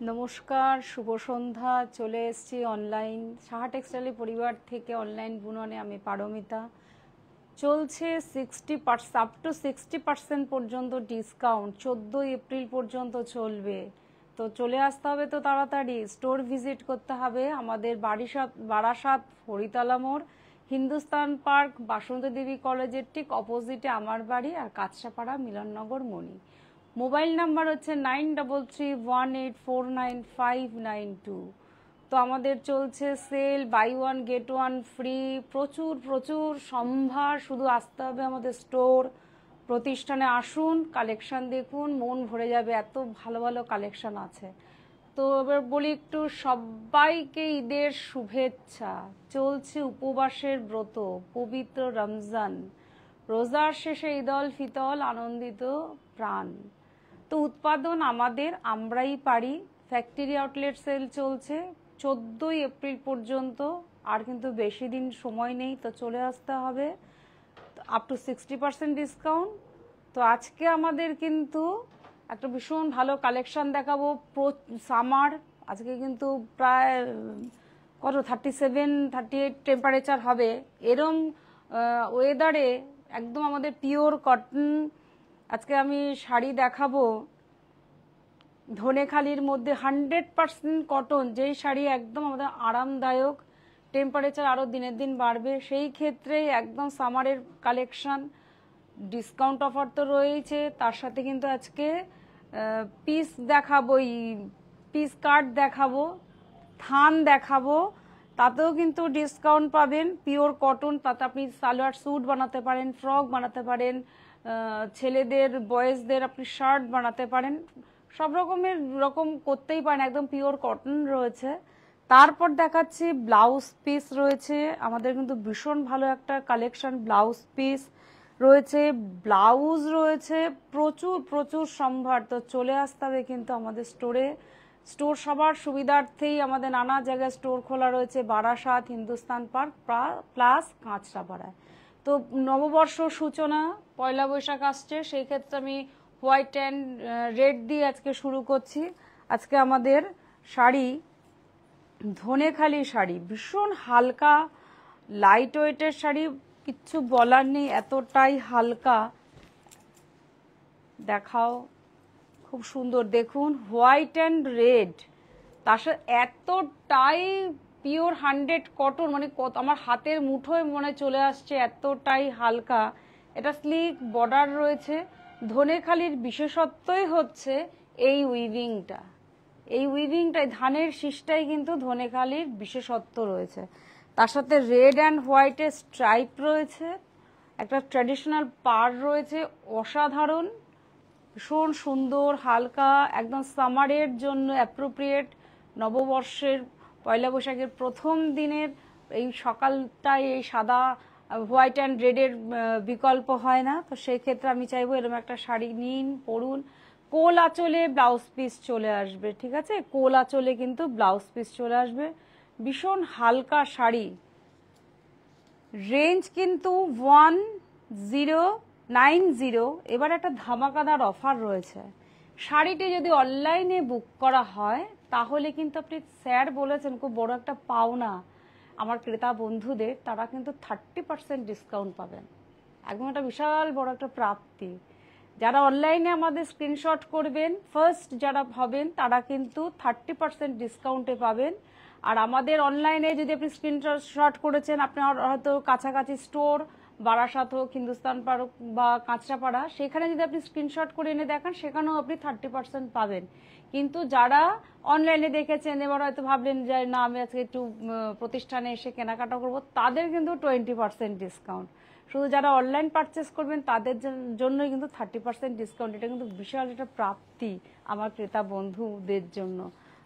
নমস্কার, শুভ সন্ধ্যা। চলে এসেছি অনলাইন সাহা টেক্সটাইল পরিবার থেকে অনলাইন বুননে। আমি পারমিতা। চলছে 60% আপ টু 60% পর্যন্ত ডিসকাউন্ট 14 এপ্রিল পর্যন্ত চলবে। তো চলে আসতে হবে, তো তাড়াতাড়ি স্টোর ভিজিট করতে হবে। আমাদের বারাসাত হরিতলা মোড়, হিন্দুস্তান পার্ক, বাসন্তী দেবী কলেজের ঠিক অপোজিটে আমার বাড়ি, আর কাঁচরাপাড়া মিলননগর মণি। মোবাইল নাম্বার হচ্ছে 9331849592। তো আমাদের চলছে sale, buy one get one free, প্রচুর প্রচুর সম্ভার। শুধু আসতে হবে আমাদের স্টোর প্রতিষ্ঠানে। আসুন, কালেকশন দেখুন, মন ভরে যাবে, এত ভালো ভালো কালেকশন আছে। তো এবার বলি একটু, সবাইকে ঈদের শুভেচ্ছা। চলছে উপবাসের ব্রত, পবিত্র রমজান, রোজার শেষে ঈদ উল ফিতর, আনন্দিত প্রাণ। তো উৎপাদন আমাদের, আমরাই পারি। ফ্যাক্টরি আউটলেট সেল চলছে 14 এপ্রিল পর্যন্ত, আর কিন্তু বেশি দিন সময় নেই। তো চলে আসতে হবে, আপ টু 60% ডিসকাউন্ট। তো আজকে আমাদের কিন্তু একটা ভীষণ ভালো কালেকশন দেখাবো। সামার আজকে কিন্তু প্রায় 37-38 টেম্পারেচার হবে। এরম ওয়েদারে একদম আমাদের পিওর কটন আজকে আমি শাড়ি দেখাবো। ধনেখালির মধ্যে 100% কটন, যেই শাড়ি একদম আমাদের আরামদায়ক। টেম্পারেচার আরও দিনের দিন বাড়বে, সেই ক্ষেত্রে একদম সামারের কালেকশন। ডিসকাউন্ট অফার তো রয়েছে, তার সাথে কিন্তু আজকে পিস দেখাবো, পিস কাট দেখাবো, থান দেখাবো, তাতেও কিন্তু ডিসকাউন্ট পাবেন। পিওর কটন, তাতে আপনি সালোয়ার স্যুট বানাতে পারেন, ফ্রক বানাতে পারেন, ছেলেদের বয়েজদের আপনি শার্ট বানাতে পারেন, সব রকম করতেই পারেন। একদম পিওর কটন রয়েছে। তারপর দেখাচ্ছি ব্লাউজ পিস রয়েছে আমাদের, কিন্তু ভীষণ ভালো একটা কালেকশন। ব্লাউজ পিস রয়েছে, ব্লাউজ রয়েছে, প্রচুর প্রচুর সম্ভার। তো চলে আসতে হবে কিন্তু আমাদের স্টোরে। স্টোর সবার সুবিধার্থেই আমাদের নানা জায়গায় স্টোর খোলা রয়েছে, বারাসাত, হিন্দুস্তান পার্ক প্লাস কাঁচরাপাড়ায়। তো নববর্ষ সূচনা, পয়লা বৈশাখ আসছে, সেই ক্ষেত্রে আমি হোয়াইট অ্যান্ড রেড দিয়ে আজকে শুরু করছি। আজকে আমাদের শাড়ি ধনেখালি শাড়ি, ভীষণ হালকা লাইট ওয়েটের শাড়ি, কিচ্ছু বলার নেই, এতটাই হালকা। দেখাও, খুব সুন্দর। দেখুন, হোয়াইট অ্যান্ড রেড, তার সাথে এতটাই পিওর 100 কটন, মানে আমার হাতের মুঠোয় মনে চলে আসছে, এতটাই হালকা। এটা স্লিক বর্ডার রয়েছে। ধনেখালির বিশেষত্বই হচ্ছে এই উইভিংটা। এই উইভিংটাই, ধানের শীষটাই কিন্তু ধনেখালির বিশেষত্ব রয়েছে। তার সাথে রেড অ্যান্ড হোয়াইটের স্ট্রাইপ রয়েছে, একটা ট্র্যাডিশনাল পাড় রয়েছে, অসাধারণ, ভীষণ সুন্দর, হালকা, একদম সামারের জন্য অ্যাপ্রোপ্রিয়েট। নববর্ষের পয়লা বৈশাখের প্রথম দিনের এই সকালটায় এই সাদা হোয়াইট অ্যান্ড রেডের বিকল্প হয় না। তো সেই ক্ষেত্রে আমি চাইবো এরকম একটা শাড়ি নিন, পরুন। কোল আঁচলে ব্লাউজ পিস চলে আসবে, ঠিক আছে? কোল আঁচলে কিন্তু ব্লাউজ পিস চলে আসবে। ভীষণ হালকা শাড়ি। রেঞ্জ কিন্তু 1090। এবার একটা ধামাকাদার অফার রয়েছে। শাড়িটি যদি অনলাইনে বুক করা হয়, তাহলে কিন্তু আপনি, স্যার বলেছেন, খুব বড় একটা পাওনা আমার ক্রেতা বন্ধুদের, তারা কিন্তু 30% ডিসকাউন্ট পাবেন। একদম একটা বিশাল বড় একটা প্রাপ্তি। যারা অনলাইনে আমাদের স্ক্রিনশট করবেন, ফার্স্ট যারা হবেন, তারা কিন্তু 30% ডিসকাউন্টে পাবেন। আর আমাদের অনলাইনে যদি আপনি স্ক্রিনশট করেছেন, আপনার হয়তো কাছাকাছি স্টোর, বারাসাত হোক, হিন্দুস্তান পার্ক বা কাঁচরাপাড়া, সেখানে যদি আপনি স্ক্রিনশট করে এনে দেখান, সেখানেও আপনি 30% পাবেন। কিন্তু যারা অনলাইনে দেখেছেন, এবার হয়তো ভাবলেন যে না, আমি আজকে একটু প্রতিষ্ঠানে এসে কেনাকাটা করব, তাদের কিন্তু 20% ডিসকাউন্ট। শুধু যারা অনলাইন পারচেস করবেন তাদের জন্যই কিন্তু 30% ডিসকাউন্ট। এটা কিন্তু বিশাল একটা প্রাপ্তি আমার ক্রেতা বন্ধুদের জন্য।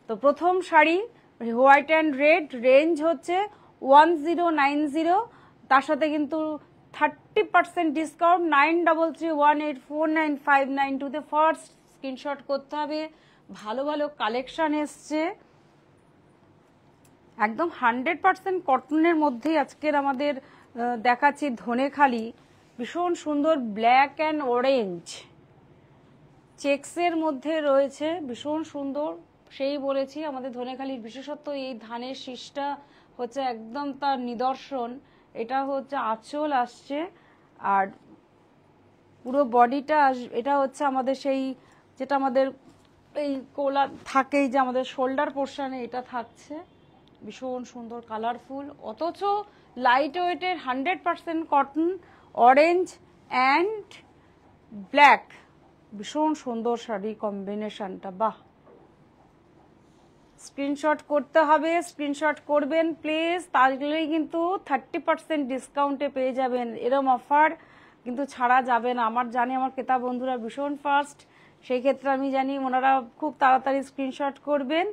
তো প্রথম sari white and red, range হচ্ছে 1090। তার সাথে কিন্তু 30% ডিসকাউন্ট। 9331849592 ফার্স্ট স্ক্রিনশট করতে হবে। ভালো ভালো কালেকশন এসছে, একদম 100% কটনের মধ্যেই আজকের আমাদের দেখাচ্ছি। ধনেখালি ভীষণ সুন্দর, ব্ল্যাক অ্যান্ড অরেঞ্জ চেক্সের মধ্যে রয়েছে, ভীষণ সুন্দর। সেই বলেছি আমাদের ধনেখালির বিশেষত্ব এই ধানের শীষটা হচ্ছে একদম তার নিদর্শন। এটা হচ্ছে আঁচল আসছে, আর পুরো বডিটা এটা হচ্ছে আমাদের সেই যেটা আমাদের এই কোলা থাকেই যে আমাদের শোল্ডার পোর্শনে এটা থাকছে, ভীষণ সুন্দর কালারফুল, অথচ লাইট ওয়েটের 100% কটন, অরেঞ্জ অ্যান্ড ব্ল্যাক, ভীষণ সুন্দর শাড়ি কম্বিনেশনটা। বাহ, স্ক্রিনশট করতে হবে, স্ক্রিনশট করবেন প্লিজ, তাহলেই কিন্তু 30% ডিসকাউন্টে পেয়ে যাবেন। এরম অফার কিন্তু ছাড়া যাবে না। আমার জানি আমার ক্রেতা বন্ধুরা ভীষণ ফাস্ট, সেই ক্ষেত্রে আমি জানি ওনারা খুব তাড়াতাড়ি স্ক্রিনশট করবেন,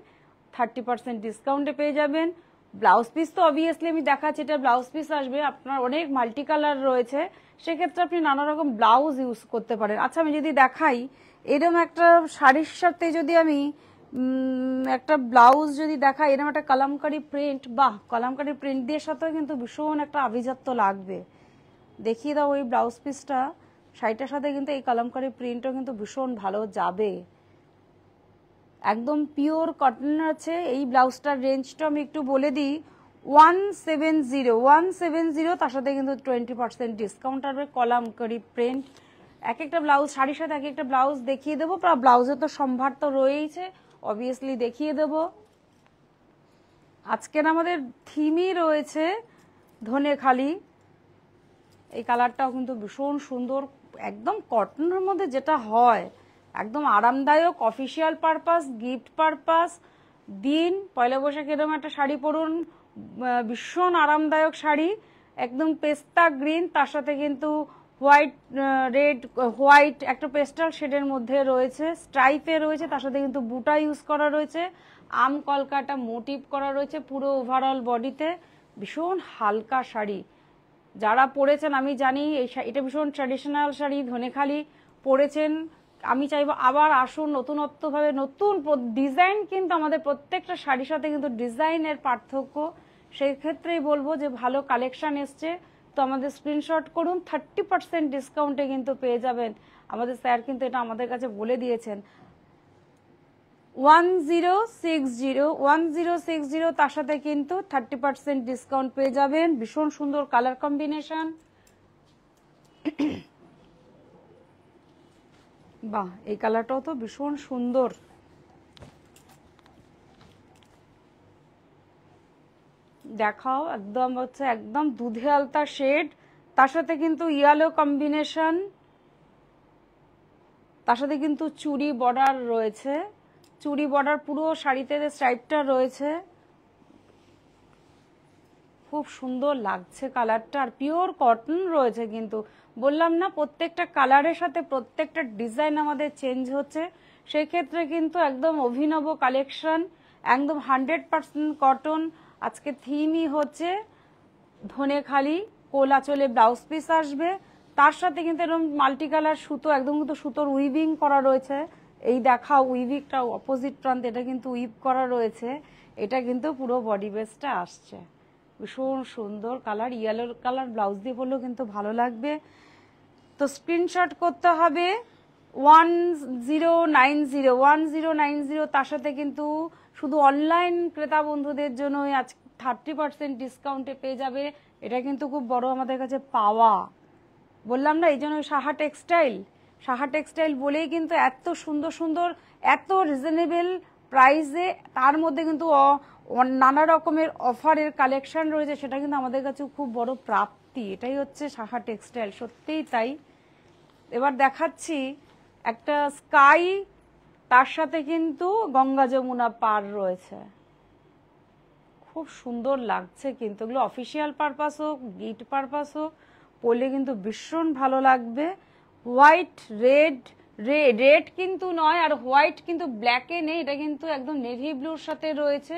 30% ডিসকাউন্টে পেয়ে যাবেন। ব্লাউজ পিস তো অবভিয়াসলি আমি দেখাচ্ছি, এটা ব্লাউজ পিস আসবে, আপনার অনেক মাল্টি কালার রয়েছে, সেক্ষেত্রে আপনি নানা রকম ব্লাউজ ইউজ করতে পারেন। আচ্ছা, আমি যদি দেখাই এরকম একটা শাড়ির সাথে যদি আমি একটা ব্লাউজ যদি দেখাই, এরকম একটা কালামকারি প্রিন্ট, বাহ, কালামকারি প্রিন্ট দিয়ে সাথেও কিন্তু ভীষণ একটা আভিজাত্য লাগবে। দেখিয়ে দাও ওই ব্লাউজ পিসটা, শাড়িটার সাথে কিন্তু এই কালামকারি প্রিন্টও কিন্তু ভীষণ ভালো যাবে। একদম পিওর কটন আছে। এই ব্লাউজটার রেঞ্জটা আমি একটু বলে দিই, 170, তার সাথে কিন্তু 20% ডিসকাউন্ট আসবে। কলামকারি প্রিন্ট, এক একটা ব্লাউজ শাড়ির সাথে এক একটা ব্লাউজ দেখিয়ে দেবো, ব্লাউজে তো সম্ভার তো রয়েইছে, অবভিয়াসলি দেখিয়ে দেব। আজকের আমাদের থিমই রয়েছে ধনেখালি, এই কালারটাও কিন্তু ভীষণ সুন্দর, একদম কটনের মধ্যে যেটা হয়, একদম আরামদায়ক, অফিসিয়াল পারপাস, গিফট পারপাস, দিন পয়লা বৈশাখ এরকম একটা শাড়ি পরুন, ভীষণ আরামদায়ক শাড়ি, একদম পেস্তা গ্রিন, তার সাথে কিন্তু হোয়াইট, রেড, হোয়াইট একটা পেস্টাল শেডের মধ্যে রয়েছে, স্ট্রাইপে রয়েছে, তার সাথে কিন্তু বুটা ইউজ করা রয়েছে, আম কলকাটা মোটিভ করা রয়েছে পুরো ওভারঅল বডিতে, ভীষণ হালকা শাড়ি। যারা পরেছেন আমি জানি এটা ভীষণ ট্র্যাডিশনাল শাড়ি, ধনেখালি পরেছেন, আমি চাইবো আবার আসুন নতুনত্বভাবে, নতুন ডিজাইন, কিন্তু আমাদের প্রত্যেকটা শাড়ির সাথে কিন্তু ডিজাইনের পার্থক্য, সেই ক্ষেত্রেই বলবো যে ভালো কালেকশন এসছে, তো আমাদের স্ক্রিনশট করুন, 30% ডিসকাউন্টে কিন্তু পেয়ে যাবেন। আমাদের স্যার কিন্তু এটা আমাদের কাছে বলে দিয়েছেন। 1060, তার সাথে কিন্তু 30% ডিসকাউন্ট পেয়ে যাবেন। ভীষণ সুন্দর কালার কম্বিনেশন, বাহ, এই কালারটাও তো ভীষণ সুন্দর। দেখাও, একদম হচ্ছে একদম দুধে আলতা শেড, তার সাথে কিন্তু ইয়েলো কম্বিনেশন, তার সাথে কিন্তু চুড়ি বর্ডার রয়েছে, চুড়ি বর্ডার পুরো শাড়িতে স্ট্রাইপটা রয়েছে, খুব সুন্দর লাগছে কালারটা, আর পিওর কটন রয়েছে। কিন্তু বললাম না প্রত্যেকটা কালারের সাথে প্রত্যেকটা ডিজাইন আমাদের চেঞ্জ হচ্ছে, সেই ক্ষেত্রে কিন্তু একদম অভিনব কালেকশন, একদম 100% কটন। আজকে থিমই হচ্ছে ধনেখালি, কোলাচলে ব্লাউজ পিস আসবে, তার সাথে কিন্তু এরকম মাল্টি কালার সুতো, একদম কিন্তু সুতোর উইভিং করা রয়েছে, এই দেখা উইভিংটা অপোজিট প্রান্তে এটা কিন্তু উইভ করা রয়েছে, এটা কিন্তু পুরো বডি বেসটা আসছে, ভীষণ সুন্দর কালার, ইয়েলো কালার ব্লাউজ দিয়ে পরলেও কিন্তু ভালো লাগবে। তো স্ক্রিনশট করতে হবে 1090, তার সাথে কিন্তু শুধু অনলাইন ক্রেতা বন্ধুদের জন্য আজ 30% ডিসকাউন্টে পেয়ে যাবে, এটা কিন্তু খুব বড় আমাদের কাছে পাওয়া। বললাম না, এই জন্য সাহা টেক্সটাইল বলেই কিন্তু এত সুন্দর সুন্দর, এত রিজনেবল প্রাইসে, তার মধ্যে কিন্তু নানা রকমের অফারের কালেকশন রয়েছে, সেটা কিন্তু আমাদের কাছে খুব বড় প্রাপ্তি। এটাই হচ্ছে সাহা টেক্সটাইল, সত্যিই তাই। এবার দেখাচ্ছি একটা স্কাই, তার সাথে কিন্তু গঙ্গা যমুনা পার রয়েছে, খুব সুন্দর লাগছে কিন্তু, এগুলো অফিসিয়াল পারপাস হোক, গিফট পারপাস হোক, পরলে কিন্তু ভীষণ ভালো লাগবে। হোয়াইট রেড কিন্তু নয়, আর হোয়াইট কিন্তু ব্ল্যাকে নেই, এটা কিন্তু একদম নেভি ব্লুর সাথে রয়েছে,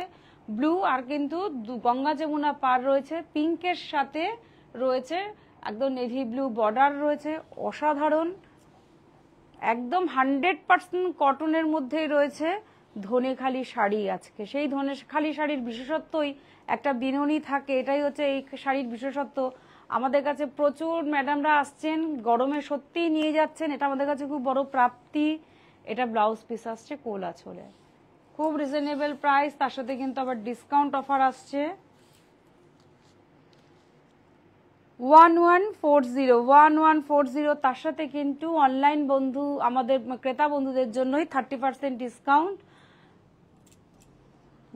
ব্লু, আর কিন্তু গঙ্গা যমুনা পার রয়েছে, পিঙ্কের সাথে রয়েছে একদম নেভি ব্লু বর্ডার রয়েছে, অসাধারণ, একদম 100% কটনের মধ্যেই রয়েছে ধনেখালি শাড়ি। আজকে সেই ধনেখালি শাড়ির বিশেষত্বই একটা বিনুনি থাকে, এটাই হচ্ছে এই শাড়ির বিশেষত্ব। আমাদের কাছে প্রচুর ম্যাডামরা আসছেন, গরমে সত্যিই নিয়ে যাচ্ছেন, এটা আমাদের কাছে খুব বড় প্রাপ্তি। এটা ব্লাউজ পিস আসছে কোলাচলে, খুব রিজনেবল প্রাইস, তার সাথে কিন্তু আবার ডিসকাউন্ট অফার আসছে। 1140 তার সাথে কিন্তু অনলাইন বন্ধু আমাদের ক্রেতা বন্ধুদের জন্যই 30% ডিসকাউন্ট।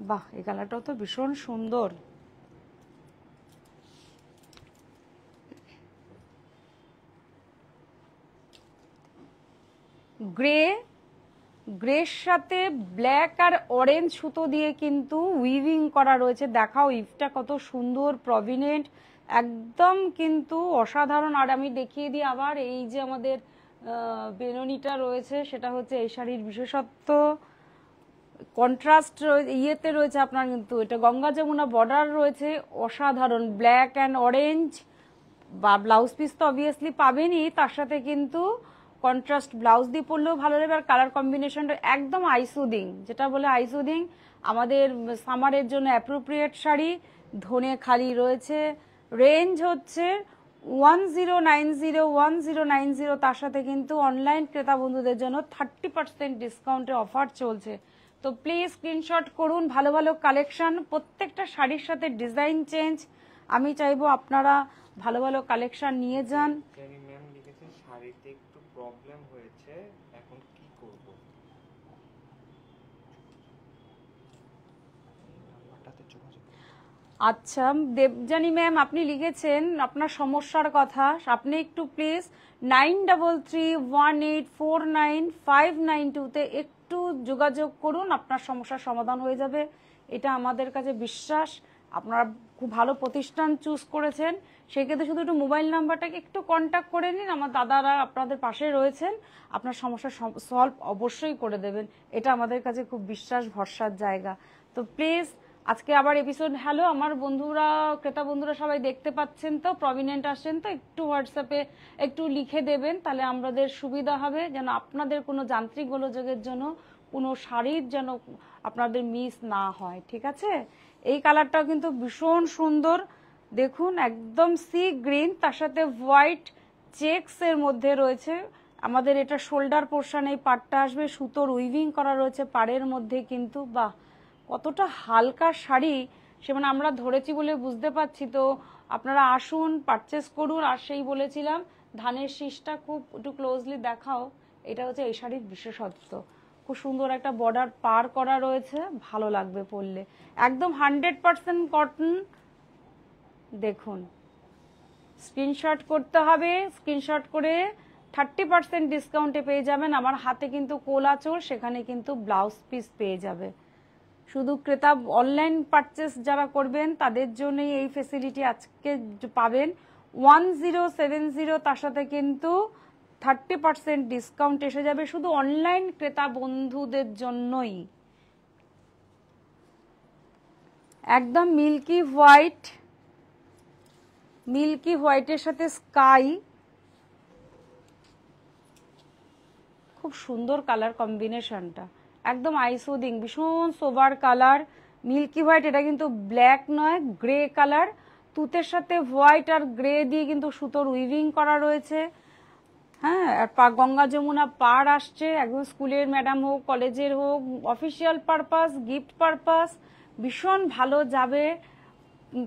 বাহ, এই কালারটাও তো ভীষণ সুন্দর। গ্রের সাথে ব্ল্যাক আর অরেঞ্জ সুতো দিয়ে কিন্তু উইভিং করা রয়েছে। দেখাও ইভটা কত সুন্দর, প্রভিনেন্ট, একদম কিন্তু অসাধারণ। আর আমি দেখিয়ে দিই আবার, এই যে আমাদের বেননিটা রয়েছে সেটা হচ্ছে এই শাড়ির বিশেষত্ব। কন্ট্রাস্ট ইয়েতে রয়েছে আপনার, কিন্তু এটা গঙ্গা যমুনা বর্ডার রয়েছে, অসাধারণ ব্ল্যাক অ্যান্ড অরেঞ্জ। বা ব্লাউজ পিস তো অবভিয়াসলি পাবেনই, তার সাথে কিন্তু কন্ট্রাস্ট ব্লাউজ দিয়ে পরলেও ভালো লাগবে। আর কালার কম্বিনেশনটা একদম আইসুদিং, যেটা বলে আইসুদিং, আমাদের সামারের জন্য অ্যাপ্রোপ্রিয়েট শাড়ি। ধনে খালি রয়েছে, রেঞ্জ হচ্ছে 1090, তার সাথে কিন্তু অনলাইন ক্রেতা বন্ধুদের জন্য 30% ডিসকাউন্টের অফার চলছে। তো প্লিজ স্ক্রিনশট করুন, ভালো ভালো কালেকশন, প্রত্যেকটা শাড়ির সাথে ডিজাইন চেঞ্জ। আমি চাইবো আপনারা ভালো ভালো কালেকশন নিয়ে যান। ম্যাম লিখেছে শাড়িতে একটু প্রবলেম হয়েছে, এখন কি করব? আচ্ছা দেবজানী ম্যাম, আপনি লিখেছেন আপনার সমস্যার কথা, আপনি একটু প্লিজ 9331849592-তে একটু যোগাযোগ করুন, আপনার সমস্যার সমাধান হয়ে যাবে, এটা আমাদের কাছে বিশ্বাস। আপনারা খুব ভালো প্রতিষ্ঠান চুজ করেছেন, সেক্ষেত্রে শুধু একটু মোবাইল নাম্বারটাকে একটু কন্ট্যাক্ট করে নিন, আমার দাদারা আপনাদের পাশে রয়েছেন, আপনার সমস্যা সলভ অবশ্যই করে দেবেন, এটা আমাদের কাছে খুব বিশ্বাস ভরসার জায়গা। তো প্লিজ আজকে আবার এপিসোড হ্যালো, আমার বন্ধুরা ক্রেতা বন্ধুরা সবাই দেখতে পাচ্ছেন তো, প্রভিনেন্ট আসছেন তো, একটু হোয়াটসঅ্যাপে একটু লিখে দেবেন, তাহলে আমাদের সুবিধা হবে, যেন আপনাদের কোনো যান্ত্রিক গোলযোগের জন্য কোনো শাড়ির যেন আপনাদের মিস না হয়, ঠিক আছে? এই কালারটাও কিন্তু ভীষণ সুন্দর, দেখুন একদম সি গ্রিন, তার সাথে হোয়াইট চেকস এর মধ্যে রয়েছে। আমাদের এটা শোল্ডার পোর্শন, এই পাড়টা আসবে, সুতোর উইভিং করা রয়েছে পাড়ের মধ্যে কিন্তু, বাহ কতটা হালকা শাড়ি, সে মানে আমরা ধরেছি বলে বুঝতে পারছি। তো আপনারা আসুন, পারচেস করুন। আর সেই বলেছিলাম ধানের শীষটা খুব একটু ক্লোজলি দেখাও, এটা হচ্ছে এই শাড়ির বিশেষত্ব। খুব সুন্দর একটা বর্ডার পার করা রয়েছে, ভালো লাগবে পরলে, একদম 100% কটন। দেখুন স্ক্রিনশট করতে হবে, স্ক্রিনশট করে 30% ডিসকাউন্টে পেয়ে যাবেন। আমার হাতে কিন্তু কোলাচল, সেখানে কিন্তু ব্লাউজ পিস পেয়ে যাবে। শুধু ক্রেতা অনলাইন পারচেস যারা করবেন তাদের জন্যই এই ফেসিলিটি আজকে পাবেন। 1070, তার সাথে কিন্তু 30% ডিসকাউন্ট এসে যাবে শুধু অনলাইন ক্রেতা বন্ধুদের জন্যই। একদম মিল্কি হোয়াইটের সাথে স্কাই, খুব সুন্দর কালার কম্বিনেশনটা, একদম আইসুদিং, ভীষণ সোবার কালার। মিল্কি হোয়াইট, এটা কিন্তু ব্ল্যাক নয়, গ্রে কালার, তুতের সাথে হোয়াইট আর গ্রে দিয়ে কিন্তু সুতোর উইভিং করা রয়েছে। হ্যাঁ, আর গঙ্গা যমুনা পার আসছে, একদম স্কুলের ম্যাডাম হোক, কলেজের হোক, অফিসিয়াল পারপাস, গিফট পারপাস, ভীষণ ভালো যাবে।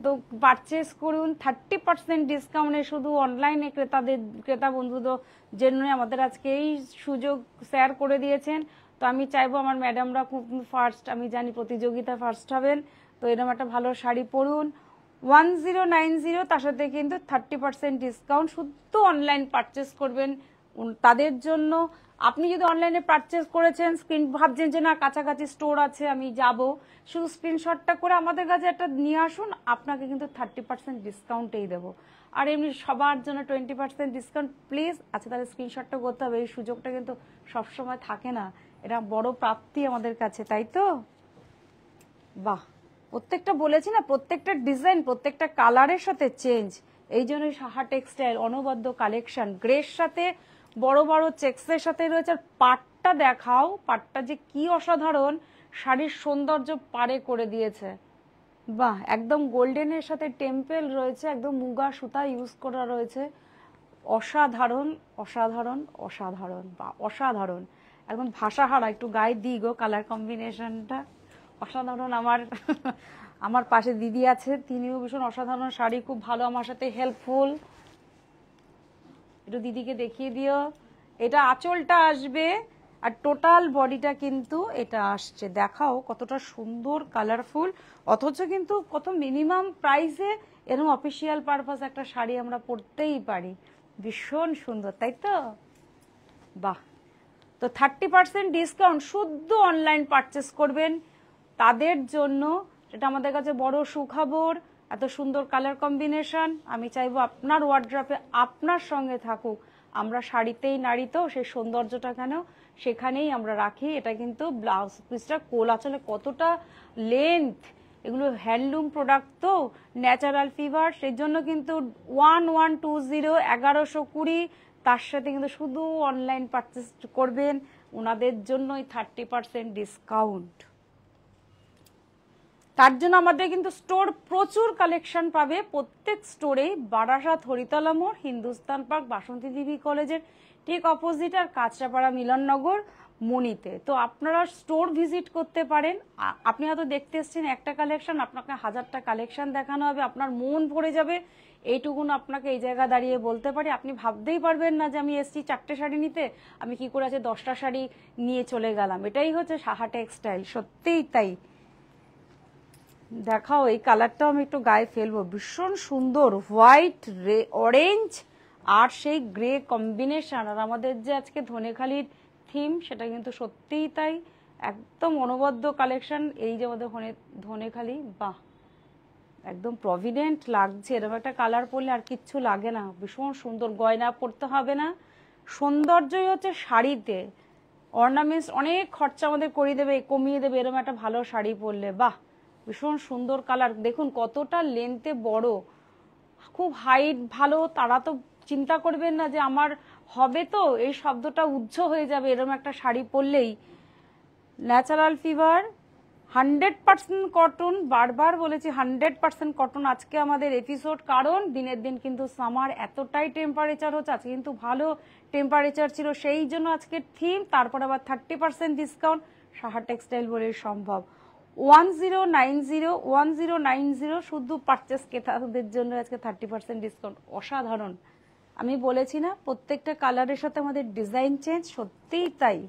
তো পারচেস করুন 30% ডিসকাউন্টে, শুধু অনলাইনে ক্রেতা বন্ধুদের জন্যই আমাদের আজকে এই সুযোগ শেয়ার করে দিয়েছেন। তো আমি চাইবো আমার ম্যাডামরা খুব ফার্স্ট, আমি জানি প্রতিযোগিতায় ফার্স্ট হবেন, তো এরকম একটা ভালো শাড়ি পরুন। 1090, তার সাথে কিন্তু 30% ডিসকাউন্ট, শুধু অনলাইন পারচেস করবেন তাদের জন্য। আপনি যদি অনলাইনে পারচেস করেছেন, ভাবছেন যে না কাছাকাছি স্টোর আছে আমি যাব, শুধু স্ক্রিনশটটা করে আমাদের কাছে একটা নিয়ে আসুন, আপনাকে কিন্তু 30% ডিসকাউন্টেই দেবো। আর এমনি সবার জন্য 20% ডিসকাউন্ট প্লিজ। আচ্ছা তাহলে স্ক্রিনশটটা করতে হবে, এই সুযোগটা কিন্তু সবসময় থাকে না, এটা বড় প্রাপ্তি আমাদের কাছে, তাই তো? বাহ, প্রত্যেকটা বলেছি না, প্রত্যেকটা ডিজাইন প্রত্যেকটা কালারের সাথে চেঞ্জ, এই জন্যই সাহা টেক্সটাইল অনবদ্য কালেকশন। গ্রের সাথে বড় বড় চেক্সের সাথে রয়েছে। আর পাটটা দেখাও, পাটটা যে কি অসাধারণ, শাড়ির সৌন্দর্য পারে করে দিয়েছে। বাহ, একদম গোল্ডেনের সাথে টেম্পেল রয়েছে, একদম মুগা সুতা ইউজ করা রয়েছে, অসাধারণ অসাধারণ অসাধারণ, বা অসাধারণ, একদম ভাষাহারা, একটু গায়ে দিই গো, কালার কম্বিনেশনটা অসাধারণ। আমার আমার পাশে দিদি আছে, তিনিও ভীষণ অসাধারণ শাড়ি, খুব ভালো আমার সাথে হেল্পফুল। একটু দিদিকে দেখিয়ে দিও। এটা আঁচলটা আসবে আর টোটাল বডিটা কিন্তু এটা আসছে। দেখাও কতটা সুন্দর কালারফুল, অথচ কিন্তু কত মিনিমাম প্রাইসে এরকম অফিসিয়াল পারপাস একটা শাড়ি আমরা পরতেই পারি। ভীষণ সুন্দর, তাই তো? বাহ। তো 30% ডিসকাউন্ট শুদ্ধ অনলাইন পারচেস করবেন তাদের জন্য, এটা আমাদের কাছে বড় সুখবর। এত সুন্দর কালার কম্বিনেশন, আমি চাইবো আপনার ওয়ার্ড্রপে আপনার সঙ্গে থাকুক। আমরা শাড়িতেই নারী তো, সেই সৌন্দর্যটা কেন সেখানেই আমরা রাখি। এটা কিন্তু ব্লাউজ পিসটা কোল আঁচলে কতটা লেন্থ, এগুলো হ্যান্ডলুম প্রোডাক্ট তো, ন্যাচারাল ফিভার, সেই জন্য কিন্তু 1120 1120, তার সাথে কিন্তু শুধু অনলাইন পারচেস করবেন, ওনাদের জন্যই 30% ডিসকাউন্ট। তার জন্য আমাদের কিন্তু স্টোর প্রচুর কালেকশন পাবে, প্রত্যেক স্টোরেই। বারাসাত হরিতলা মোড়, হিন্দুস্তান পার্ক, বাসন্তী দেবী কলেজের ঠিক অপোজিট, আর কাঁচরাপাড়া মিলননগর মণিতে। তো আপনারা স্টোর ভিজিট করতে পারেন। আপনি হয়তো দেখতে এসছেন একটা কালেকশন, আপনাকে 1000টা কালেকশন দেখানো হবে, আপনার মন ভরে যাবে। এইটুকুন আপনাকে এই জায়গা দাঁড়িয়ে বলতে পারি। আপনি ভাবতেই পারবেন না যে আমি এসছি 4টে শাড়ি নিতে, আমি কি করে আছে 10টা শাড়ি নিয়ে চলে গেলাম। এটাই হচ্ছে সাহা টেক্সটাইল, সত্যিই তাই। দেখাও, এই কালারটাও আমি একটু গায়ে ফেলবো, ভীষণ সুন্দর, হোয়াইট অরেঞ্জ আর সেই গ্রে কম্বিনেশন। আর আমাদের যে আজকে ধনেখালির থিম, সেটা কিন্তু সত্যিই তাই, একদম অনবদ্য কালেকশন। এই যে আমাদের ধনেখালি, বাহ, একদম প্রভিডেন্ট লাগছে। এরকম একটা কালার পরলে আর কিচ্ছু লাগে না, ভীষণ সুন্দর, গয়না পরতে হবে না। সৌন্দর্যই হচ্ছে শাড়িতে, অর্নামেন্টস অনেক খরচা আমাদের করিয়ে দেবে, কমিয়ে দেবে এরকম একটা ভালো শাড়ি পরলে। বাহ, ভীষণ সুন্দর কালার, দেখুন কতটা লেন্থে বড়, খুব হাইট ভালো। তারা তো চিন্তা করবেন না যে আমার হবে, তো এই শব্দটা উজ্জ্ব হয়ে যাবে এরকম একটা শাড়ি পরলেই। ন্যাচারাল ফিভার, 100% কটন, বারবার বলেছি 100% কটন আজকে আমাদের এপিসোড, কারণ দিনের দিন কিন্তু সামার, এতটাই টেম্পারেচার হচ্ছে। আজকে কিন্তু ভালো টেম্পারেচার ছিল, সেই জন্য আজকের থিম। তারপর আবার 30% ডিসকাউন্ট, সাহা টেক্সটাইল বলে সম্ভব। 1090 শুধু পারচেস ক্রেতাদের জন্য আজকে 30% ডিসকাউন্ট, অসাধারণ। আমি বলেছি না, প্রত্যেকটা কালারের সাথে আমাদের ডিজাইন চেঞ্জ, সত্যিই তাই।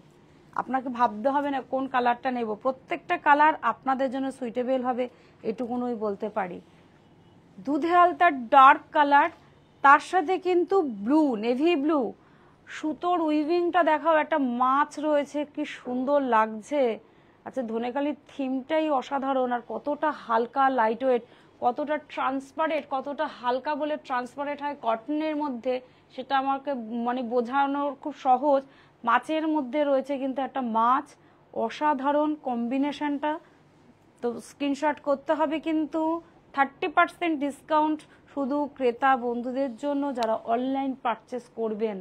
আপনাকে ভাবতে হবে না কোন কালারটা নেব, প্রত্যেকটা কালার আপনাদের জন্য সুইটেবল হবে, এটুকুনই বলতে পারি। দুধে আলতার ডার্ক কালার, তার সাথে কিন্তু ব্লু, নেভি ব্লু, সুতোর উইভিংটা দেখাও, একটা মাছ রয়েছে, কি সুন্দর লাগছে। আচ্ছা, ধনেখালির থিমটাই অসাধারণ। আর কতটা হালকা, লাইট ওয়েট, কতটা ট্রান্সপারেন্ট, কতটা হালকা বলে ট্রান্সপারেন্ট হয় কটনের মধ্যে, সেটা আমাকে মানে বোঝানোর খুব সহজ। মাছের মধ্যে রয়েছে কিন্তু একটা মাছ, অসাধারণ কম্বিনেশনটা। তো স্ক্রিনশট করতে হবে কিন্তু। 30% ডিসকাউন্ট শুধু ক্রেতা বন্ধুদের জন্য যারা অনলাইন পারচেস করবেন।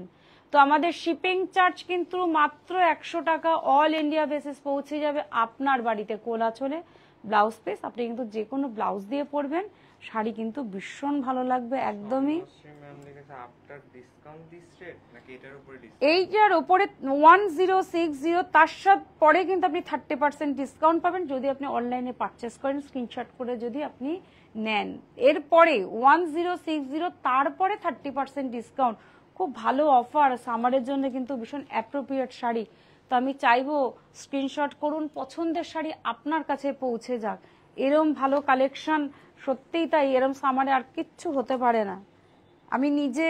তো আমাদের শিপিং চার্জ কিন্তু মাত্র 100 টাকা, অল ইন্ডিয়া বেসিস পৌঁছে যাবে আপনার বাড়িতে। কোলাচলে ব্লাউজ পিস, আপনি কিন্তু যে কোনো ব্লাউজ দিয়ে পরবেন, শাড়ি কিন্তু ভীষণ ভালো লাগবে একদমই। এইটার উপরে 1060, তার সাথে পরে কিন্তু আপনি 30% ডিসকাউন্ট পাবেন যদি আপনি অনলাইনে পারচেস করেন, স্ক্রিনশট করে যদি আপনি নেন। এরপরে 1060, তারপরে 30% ডিসকাউন্ট, খুব ভালো অফার সামারের জন্য, কিন্তু ভীষণ অ্যাপ্রোপ্রিয়েট শাড়ি। তো আমি চাইবো স্ক্রিনশট করুন, পছন্দের শাড়ি আপনার কাছে পৌঁছে যাক। এরম ভালো কালেকশন, সত্যিই তাই, এরম সামারে আর কিচ্ছু হতে পারে না। আমি নিজে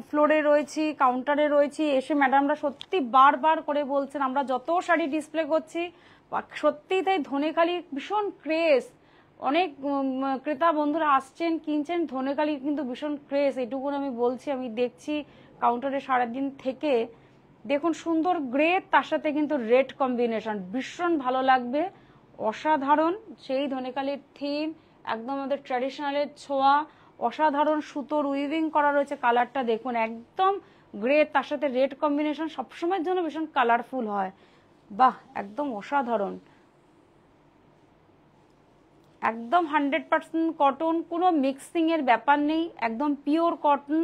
ফ্লোরে রয়েছি, কাউন্টারে রয়েছি, এসে ম্যাডামরা সত্যি বারবার করে বলছেন, আমরা যত শাড়ি ডিসপ্লে করছি সত্যিই তাই, ধনেখালি ভীষণ ক্রেজ, অনেক ক্রেতা বন্ধুরা আসছেন, কিনছেন, ধনেখালি কিন্তু ভীষণ ক্রেজ, এটুকুন আমি বলছি। আমি দেখছি কাউন্টারে সারাদিন থেকে, দেখুন সুন্দর গ্রে, তার সাথে কিন্তু রেড কম্বিনেশন, ভীষণ ভালো লাগবে, অসাধারণ। সেই ধনেখালির থিম, একদম আমাদের ট্র্যাডিশনালের ছোঁয়া, অসাধারণ সুতোর উইভিং করা রয়েছে। কালারটা দেখুন, একদম গ্রে, তার সাথে রেড কম্বিনেশন সবসময়ের জন্য ভীষণ কালারফুল হয়। বাহ, একদম অসাধারণ, একদম 100% কটন, কোনো মিক্সিং এর ব্যাপার নেই, একদম পিওর কটন।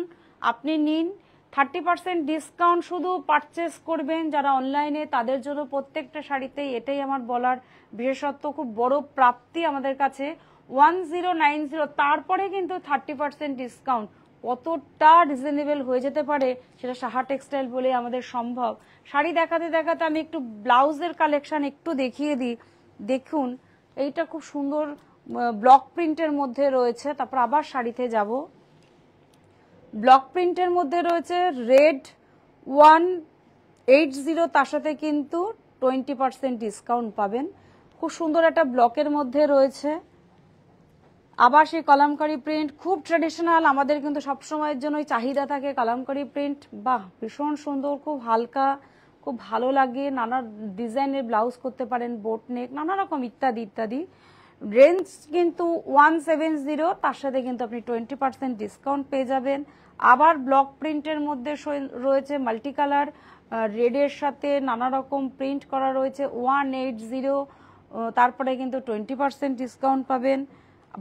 আপনি নিন, 30% ডিসকাউন্ট শুধু পারচেস করবেন যারা অনলাইনে, তাদের জন্য প্রত্যেকটা শাড়িতেই এটাই আমার বলার বিশেষত্ব, খুব বড় প্রাপ্তি আমাদের কাছে। 1090, তারপরে কিন্তু 30% ডিসকাউন্ট, কতটা রিজনেবল হয়ে যেতে পারে সেটা সাহা টেক্সটাইল বলে আমাদের সম্ভব। শাড়ি দেখাতে দেখাতে আমি একটু ব্লাউজের কালেকশন একটু দেখিয়ে দিই। দেখুন, এইটা খুব সুন্দর ব্লক প্রিন্টের মধ্যে রয়েছে। তারপর আবার শাড়িতে যাব। ব্লক প্রিন্টের মধ্যে রয়েছে রেড 180, তার সাথে কিন্তু 20% ডিসকাউন্ট পাবেন। খুব সুন্দর একটা ব্লকের মধ্যে রয়েছে। আবার সেই কলামকারি প্রিন্ট, খুব ট্রেডিশনাল, আমাদের কিন্তু সবসময়ের জন্যই চাহিদা থাকে কলামকারি প্রিন্ট। বাহ, ভীষণ সুন্দর, খুব হালকা, খুব ভালো লাগে। নানা ডিজাইনের ব্লাউজ করতে পারেন, বোট নেক, নানা রকম ইত্যাদি ইত্যাদি। রেঞ্জ কিন্তু 170, তার সাথে কিন্তু আপনি 20% ডিসকাউন্ট পেয়ে যাবেন। আবার ব্লক প্রিন্টের মধ্যে রয়েছে মাল্টি কালার, রেডের সাথে নানা রকম প্রিন্ট করা রয়েছে 180, তারপরে কিন্তু 20% ডিসকাউন্ট পাবেন।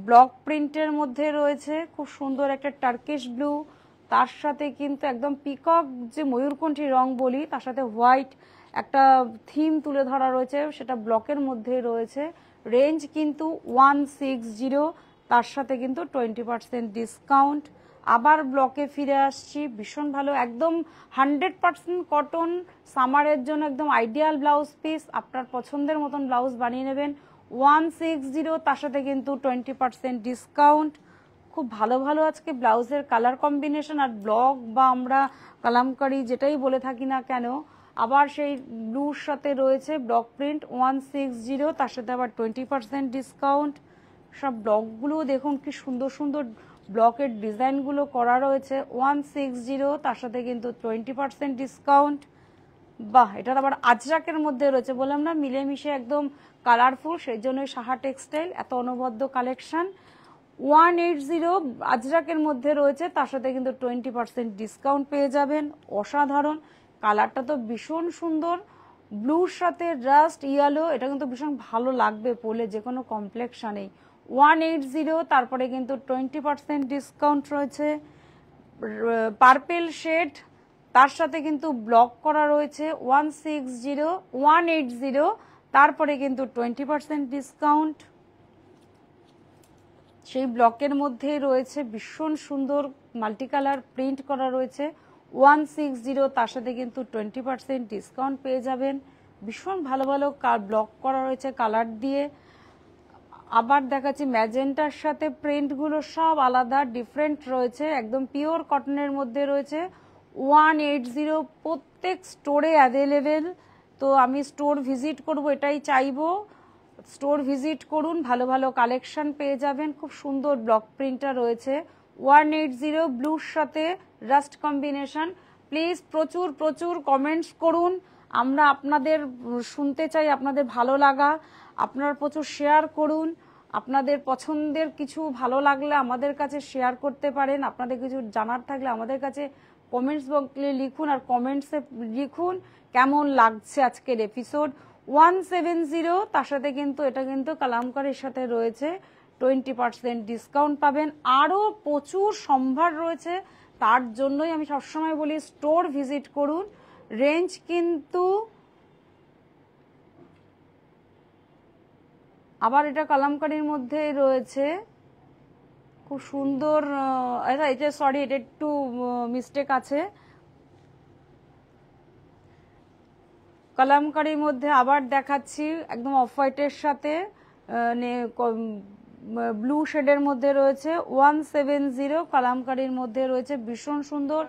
ব্লক প্রিন্টের মধ্যে রয়েছে খুব সুন্দর একটা টার্কিশ ব্লু, তার সাথে কিন্তু একদম পিকক যে ময়ূরকণ্ঠী রং বলি, তার সাথে হোয়াইট একটা থিম তুলে ধরা রয়েছে, সেটা ব্লকের মধ্যে রয়েছে। রেঞ্জ কিন্তু 160, তার সাথে কিন্তু 20% ডিসকাউন্ট। আবার ব্লকে ফিরে আসছি, ভীষণ ভালো, একদম 100% কটন, সামারের জন্য একদম আইডিয়াল ব্লাউজ পিস। আপনার পছন্দের মতন ব্লাউজ বানিয়ে নেবেন। 160, তার সাথে কিন্তু 20% ডিসকাউন্ট। খুব ভালো ভালো আজকে ব্লাউজের কালার কম্বিনেশন আর ব্লক বা আমরা কালামকারি যেটাই বলে থাকি না কেন। আবার সেই ব্লুর সাথে রয়েছে ব্লক প্রিন্ট 160, তার সাথে আবার 20% ডিসকাউন্ট। সব ব্লকগুলো দেখুন কি সুন্দর সুন্দর ব্লকের ডিজাইনগুলো করা রয়েছে। 160, তার সাথে কিন্তু 20% ডিসকাউন্ট। বাহ, এটা আবার আজরাকের মধ্যে রয়েছে, বললাম না মিলেমিশে একদম কালারফুল, সেই জন্যই সাহা টেক্সটাইল এত অনবদ্য কালেকশন। 180 আজরাকের মধ্যে রয়েছে, তার সাথে কিন্তু 20% ডিসকাউন্ট পেয়ে যাবেন। অসাধারণ কালারটা তো ভীষণ সুন্দর, ব্লুর সাথে রাস্ট ইয়েলো, এটা কিন্তু ভীষণ ভালো লাগবে পরলে যে কোনো কমপ্লেক্সনেই। 180, তারপরে কিন্তু 20% ডিসকাউন্ট রয়েছে। পার্পেল শেড, তার সাথে কিন্তু ব্লক করা রয়েছে 180, তারপরে কিন্তু 20% ডিসকাউন্ট। সেই ব্লকের মধ্যে রয়েছে ভীষণ সুন্দর মাল্টি কালার প্রিন্ট করা রয়েছে 160, তার সাথে কিন্তু 20% ডিসকাউন্ট পেয়ে যাবেন। ভীষণ ভালো ভালো ব্লক করা রয়েছে কালার দিয়ে। আবার দেখাচ্ছি ম্যাজেন্টার সাথে প্রিন্টগুলো সব আলাদা ডিফারেন্ট রয়েছে, একদম পিওর কটনের মধ্যে রয়েছে 180, প্রত্যেক স্টোরে অ্যাভেলেবেল। তো আমি স্টোর ভিজিট করব এটাই চাইবো, স্টোর ভিজিট করুন, ভালো ভালো কালেকশন পেয়ে যাবেন। খুব সুন্দর ব্লক প্রিন্টটা রয়েছে 180, ব্লুর সাথে রাস্ট কম্বিনেশন। প্লিজ প্রচুর প্রচুর কমেন্টস করুন, আমরা আপনাদের শুনতে চাই, আপনাদের ভালো লাগা, আপনারা প্রচুর শেয়ার করুন। আপনাদের পছন্দের কিছু ভালো লাগলে আমাদের কাছে শেয়ার করতে পারেন, আপনাদের কিছু জানার থাকলে আমাদের কাছে কমেন্টস বক্সে লিখুন, আর কমেন্টসে লিখুন কেমন লাগছে আজকের এপিসোড। 170, তার সাথে কিন্তু এটা কিন্তু কালামকারীর সাথে রয়েছে 20% ডিসকাউন্ট পাবেন। আরও প্রচুর সম্ভার রয়েছে, তার জন্যই আমি সবসময় বলি স্টোর ভিজিট করুন। রেঞ্জ কিন্তু আবার এটা কালামকারীর মধ্যে রয়েছে, খুব সুন্দর। এটা সরি, এটা একটু মিস্টেক আছে, কালামকারীর মধ্যে আবার দেখাচ্ছি একদম অফ হোয়াইটের সাথে ব্লু শেডের মধ্যে রয়েছে 170, কালামকারীর মধ্যে রয়েছে ভীষণ সুন্দর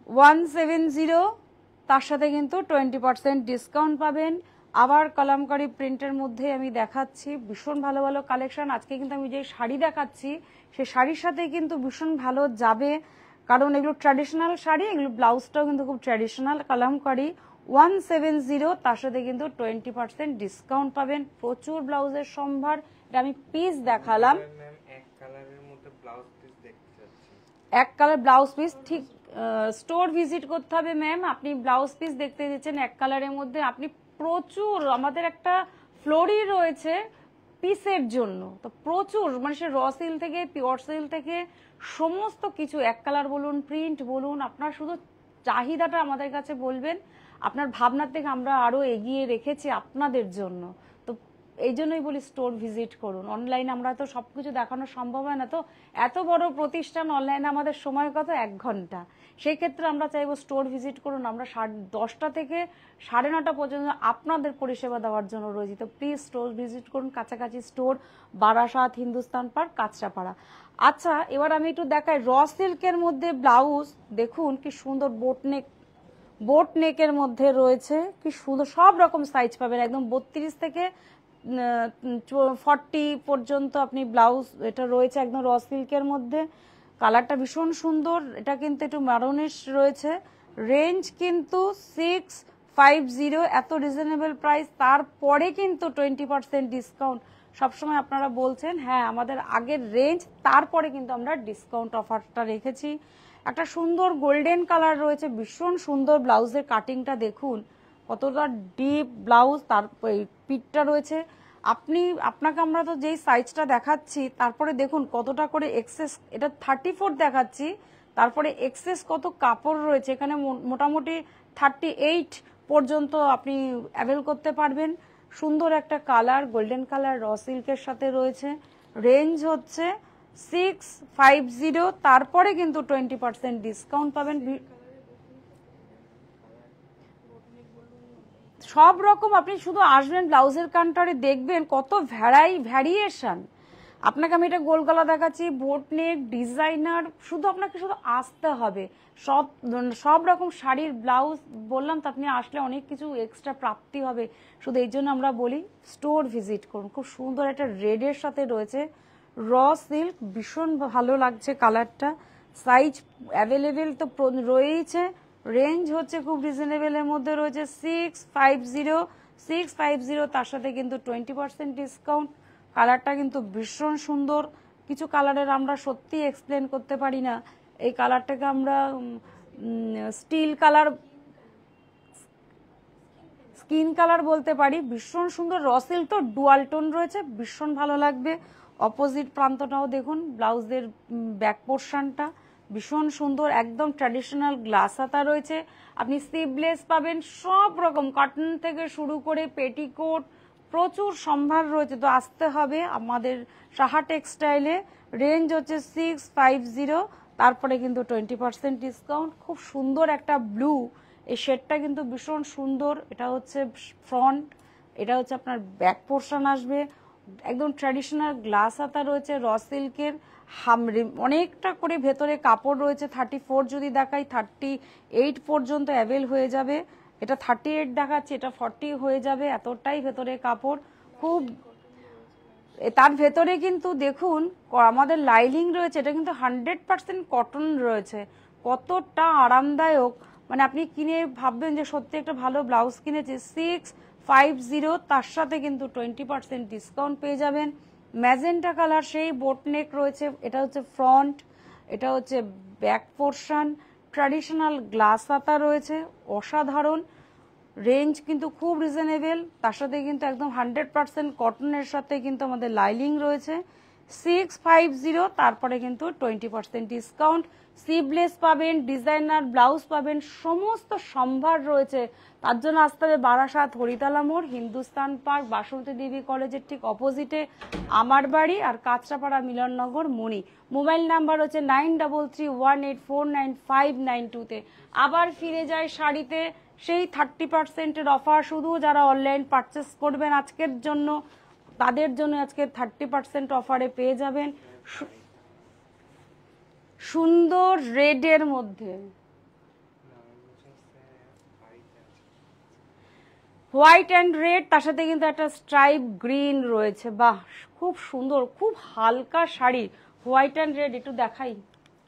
170, তার সাথে কিন্তু 20% ডিসকাউন্ট পাবেন। আবার কালামকারী প্রিন্টের মধ্যে আমি দেখাচ্ছি ভীষণ ভালো ভালো কালেকশন। আজকে কিন্তু আমি যে শাড়ি দেখাচ্ছি সেই শাড়ির সাথে কিন্তু ভীষণ ভালো যাবে, কারণ এগুলো ট্র্যাডিশনাল শাড়ি, এগুলো ব্লাউজটাও কিন্তু খুব ট্র্যাডিশনাল। কালামকারী 170, তার সাথে কিন্তু 20% ডিসকাউন্ট পাবেন। প্রচুর ব্লাউজের সম্ভার, এটা আমি পিস দেখালাম। এক কালারের মধ্যে ব্লাউজ পিস দেখতে চাচ্ছি, এক কালার ব্লাউজ পিস, ঠিক স্টোর ভিজিট করতে হবে ম্যাম। আপনি ব্লাউজ পিস দেখতে দিচ্ছেন এক কালারের মধ্যে, আপনি প্রচুর, আমাদের একটা ফ্লোরি রয়েছে পিসের জন্য। তো প্রচুর মানে সে র সিল্ক থেকে পিওর সিল্ক থেকে সমস্ত কিছু, এক কালার বলুন, প্রিন্ট বলুন, আপনার শুধু চাহিদাটা আমাদের কাছে বলবেন, আপনার ভাবনার থেকে আমরা আরো এগিয়ে রেখেছি আপনাদের জন্য। তো এই জন্যই বলি স্টোর ভিজিট করুন। অনলাইনে আমরা তো সবকিছু দেখানো সম্ভব হয় না, তো এত বড় প্রতিষ্ঠান, অনলাইনে আমাদের সময় কত, 1 ঘন্টা। সেই ক্ষেত্রে আমরা চাইবো স্টোর ভিজিট করুন। আমরা 10টা থেকে 9:30 পর্যন্ত আপনাদের পরিষেবা দেওয়ার জন্য রয়েছি। তো প্লিজ স্টোর ভিজিট করুন, কাছাকাছি স্টোর বারাসাত, হিন্দুস্তান পার্ক, কাঁচরাপাড়া। আচ্ছা, এবার আমি একটু দেখাই র সিল্কের মধ্যে ব্লাউজ। দেখুন কি সুন্দর বোট নেকের মধ্যে রয়েছে, কি সুন্দর, সব রকম সাইজ পাবেন, একদম 32 থেকে 40 পর্যন্ত আপনি ব্লাউজ এটা রয়েছে একদম র সিল্কের মধ্যে। কালারটা ভীষণ সুন্দর, এটা কিন্তু একটু ম্যারুনিশ রয়েছে। রেঞ্জ কিন্তু 650, এত রিজনেবল প্রাইস, তারপরে কিন্তু 20% ডিসকাউন্ট। সবসময় আপনারা বলছেন হ্যাঁ আমাদের আগের রেঞ্জ, তারপরে কিন্তু আমরা ডিসকাউন্ট অফারটা রেখেছি। একটা সুন্দর গোল্ডেন কালার রয়েছে, ভীষণ সুন্দর। ব্লাউজের কাটিংটা দেখুন কতটা ডিপ ব্লাউজ, তার পিঠটা রয়েছে। আপনাকে আমরা তো যেই সাইজটা দেখাচ্ছি, তারপরে দেখুন কতটা করে এক্সেস, এটা 34 দেখাচ্ছি, তারপরে এক্সেস কত কাপড় রয়েছে এখানে, মোটামুটি 38 পর্যন্ত আপনি অ্যাভেল করতে পারবেন। সুন্দর একটা কালার, গোল্ডেন কালার র সিল্কের সাথে রয়েছে। রেঞ্জ হচ্ছে 650, তারপরে কিন্তু 20% ডিসকাউন্ট পাবেন। সব রকম আপনি শুধু আসবেন ব্লাউজের কাউন্টারে, দেখবেন কত ভ্যারিয়েশন। আপনাকে আমি এটা গোল গলা দেখাচ্ছি, বোট নেক, ডিজাইনার, শুধু আপনাকে শুধু আসতে হবে। সব রকম শাড়ির ব্লাউজ বললাম তো, আপনি আসলে অনেক কিছু এক্সট্রা প্রাপ্তি হবে। শুধু এই জন্য আমরা বলি স্টোর ভিজিট করুন। খুব সুন্দর একটা রেডের সাথে রয়েছে র সিল্ক, ভীষণ ভালো লাগছে কালারটা। সাইজ অ্যাভেলেবেল তো রয়েছে। রেঞ্জ হচ্ছে খুব রিজনেবলের মধ্যে রয়েছে 650, তার সাথে কিন্তু 20% ডিসকাউন্ট। কালারটা কিন্তু ভীষণ সুন্দর। কিছু কালারের আমরা সত্যি এক্সপ্লেন করতে পারি না। এই কালারটাকে আমরা স্টিল কালার, স্কিন কালার বলতে পারি। ভীষণ সুন্দর র সিল্ক, তো ডুয়াল টোন রয়েছে, ভীষণ ভালো লাগবে। অপোজিট প্রান্তটাও দেখুন, ব্লাউজের ব্যাক পোর্শনটা ভীষণ সুন্দর, একদম ট্র্যাডিশনাল গ্লাস হাতা রয়েছে। আপনি স্লিভলেস পাবেন, সব রকম কটন থেকে শুরু করে পেটিকোট, প্রচুর সম্ভার রয়েছে। তো আসতে হবে আমাদের সাহা টেক্সটাইলে। রেঞ্জ হচ্ছে 650, তারপরে কিন্তু 20% ডিসকাউন্ট। খুব সুন্দর একটা ব্লু, এই শেডটা কিন্তু ভীষণ সুন্দর। এটা হচ্ছে ফ্রন্ট, এটা হচ্ছে আপনার ব্যাক পোর্শন আসবে। একদম ট্র্যাডিশনাল গ্লাস হাতা রয়েছে র সিল্কের, অনেকটা করে ভেতরে কাপড় রয়েছে। 34 যদি দেখাই, 38 পর্যন্ত অ্যাভেল হয়ে যাবে। এটা 38 দেখাচ্ছে, এটা 40 হয়ে যাবে, এতটাই ভেতরে কাপড়। খুব তার ভেতরে কিন্তু দেখুন আমাদের লাইনিং রয়েছে, এটা কিন্তু 100% কটন রয়েছে। কতটা আরামদায়ক, মানে আপনি কিনে ভাববেন যে সত্যি একটা ভালো ব্লাউজ কিনেছে। 650, তার সাথে কিন্তু 20% ডিসকাউন্ট পেয়ে যাবেন। ম্যাজেন্টা কালার, সেই বোট নেক রয়েছে, এটা হচ্ছে ফ্রন্ট, এটা হচ্ছে ব্যাক পোর্শন, ট্র্যাডিশনাল গ্লাস হাতা রয়েছে, অসাধারণ। রেঞ্জ কিন্তু খুব রিজনেবল, তার সাথে কিন্তু একদম 100% কটনের সাথে কিন্তু আমাদের লাইনিং রয়েছে। 650, তারপরে কিন্তু 20% ডিসকাউন্ট। স্লিভলেস পাবেন, ডিজাইনার ব্লাউজ পাবেন, সমস্ত সম্ভার রয়েছে। তার জন্য আসতে হবে বারাসাত হরিতলা মোড়, হিন্দুস্তান পার্ক, বাসন্তী দেবী কলেজের ঠিক অপোজিটে আমার বাড়ি, আর কাঁচরাপাড়া মিলননগর মণি। মোবাইল নাম্বার হচ্ছে 9331849592-তে। আবার ফিরে যায় শাড়িতে, সেই 30% অফার। শুধু যারা অনলাইন পারচেস করবেন আজকের জন্য, তাদের জন্য আজকে 30% অফারে পেয়ে যাবেন সুন্দর রেডের মধ্যে, হোয়াইট অ্যান্ড রেড, তার সাথে কিন্তু একটা স্ট্রাইপ গ্রিন রয়েছে। বাহ, খুব সুন্দর, খুব হালকা শাড়ি, হোয়াইট অ্যান্ড রেড। একটু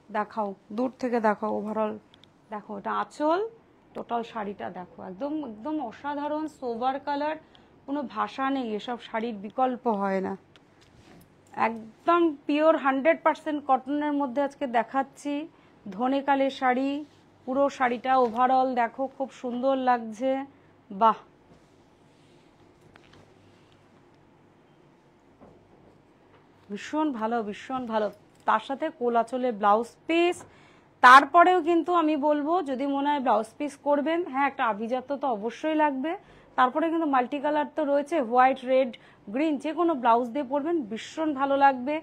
দেখাও দূর থেকে দেখাও, ওভারঅল দেখো, এটা আঁচল, টোটাল শাড়িটা দেখো, একদম একদম অসাধারণ সোবার কালার, কোনো ভাষা নেই, এসব শাড়ির বিকল্প হয় না। একদম পিওর 100% কটনের মধ্যে আজকে দেখাচ্ছি ধনেকালের শাড়ি। পুরো শাড়িটা ওভারঅল দেখো, খুব সুন্দর লাগছে। বাহ, ভীষণ ভালো, ভীষণ ভালো। তার সাথে কোলাচলে ব্লাউজ পিস। তারপরেও কিন্তু আমি বলবো যদি মনে হয় ব্লাউজ পিস করবেন, হ্যাঁ একটা আভিজাত্য তো অবশ্যই লাগবে। তারপরে কিন্তু মাল্টি কালার তো রয়েছে, হোয়াইট, রেড, গ্রিন, যে কোনো ব্লাউজ দিয়ে পরবেন ভীষণ ভালো লাগবে।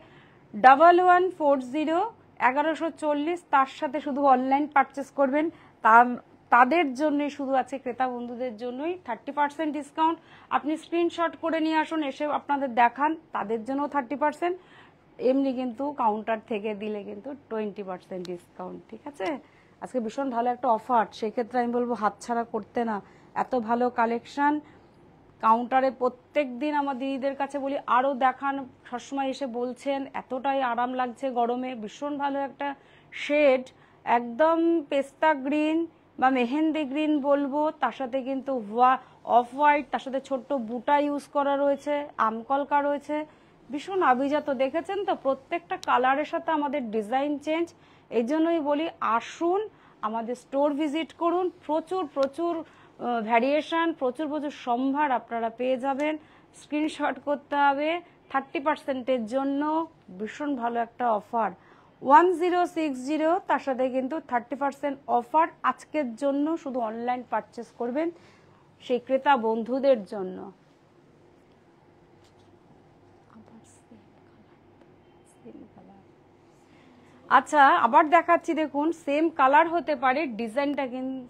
1140 1140, তার সাথে শুধু অনলাইন পারচেস করবেন তাদের জন্যই, শুধু আছে ক্রেতা বন্ধুদের জন্যই 30% ডিসকাউন্ট। আপনি স্ক্রিনশট করে নিয়ে আসুন, এসে আপনাদের দেখান, তাদের জন্য 30%। এমনি কিন্তু কাউন্টার থেকে দিলে কিন্তু 20% ডিসকাউন্ট, ঠিক আছে? আজকে ভীষণ ভালো একটা অফার, সেক্ষেত্রে আমি বলবো হাতছাড়া করতে না। এত ভালো কালেকশন কাউন্টারে প্রত্যেক দিন আমার দিদিদের কাছে বলি আরও দেখান, সবসময় এসে বলছেন এতটাই আরাম লাগছে গরমে। ভীষণ ভালো একটা শেড, একদম পেস্তা গ্রিন বা মেহেন্দি গ্রিন বলবো, তার সাথে কিন্তু অফ হোয়াইট, তার সাথে ছোট্ট বুটা ইউজ করা রয়েছে, আমকলকা রয়েছে, ভীষণ আভিজাত। দেখেছেন তো প্রত্যেকটা কালারের সাথে আমাদের ডিজাইন চেঞ্জ। এই জন্যই বলি আসুন আমাদের স্টোর ভিজিট করুন, প্রচুর প্রচুর ভ্যারিয়েশন, প্রচুর প্রচুর সম্ভার আপনারা পেয়ে যাবেন। স্ক্রিনশট করতে হবে 30%-এর জন্য, ভীষণ ভালো একটা অফার। 1060, তার সাথে কিন্তু 30% অফার আজকের জন্য, শুধু অনলাইন পারচেস করবেন সেই ক্রেতা বন্ধুদের জন্য। আচ্ছা আবার দেখাচ্ছি, দেখুন সেম কালার হতে পারে, ডিজাইনটা কিন্তু,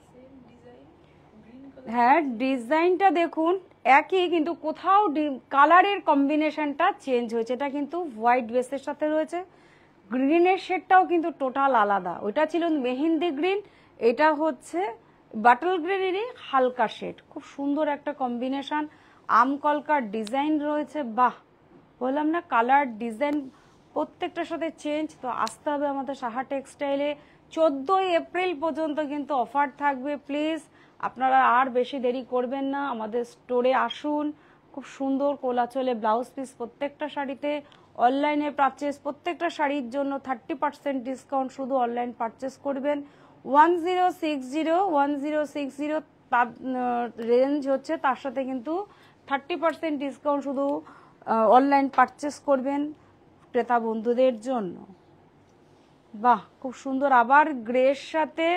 হ্যাঁ ডিজাইনটা দেখুন একই, কিন্তু কোথাও কালারের কম্বিনেশনটা চেঞ্জ হয়েছে। এটা কিন্তু হোয়াইট বেসের সাথে রয়েছে, গ্রিনের শেডটাও কিন্তু টোটাল আলাদা। ওইটা ছিল মেহেন্দি গ্রিন, এটা হচ্ছে বাটল গ্রিনেরই হালকা শেড, খুব সুন্দর একটা কম্বিনেশন। আমকলকার ডিজাইন রয়েছে, বাহ বললাম না কালার ডিজাইন প্রত্যেকটার সাথে চেঞ্জ। তো আসতে হবে আমাদের সাহা টেক্সটাইলে, 14ই এপ্রিল পর্যন্ত কিন্তু অফার থাকবে। প্লিজ আপনারা আর বেশি দেরি করবেন না, আমাদের স্টোরে আসুন। খুব সুন্দর কোলাচলে ব্লাউজ পিস প্রত্যেকটা শাড়িতে, অনলাইনে পারচেস প্রত্যেকটা শাড়ির জন্য 30% ডিসকাউন্ট, শুধু অনলাইন পারচেস করবেন। 1060 তার রেঞ্জ হচ্ছে, তার সাথে কিন্তু 30% ডিসকাউন্ট শুধু অনলাইন পারচেস করবেন ক্রেতা বন্ধুদের জন্য। বাহ খুব সুন্দর, আবার গ্রের সাথে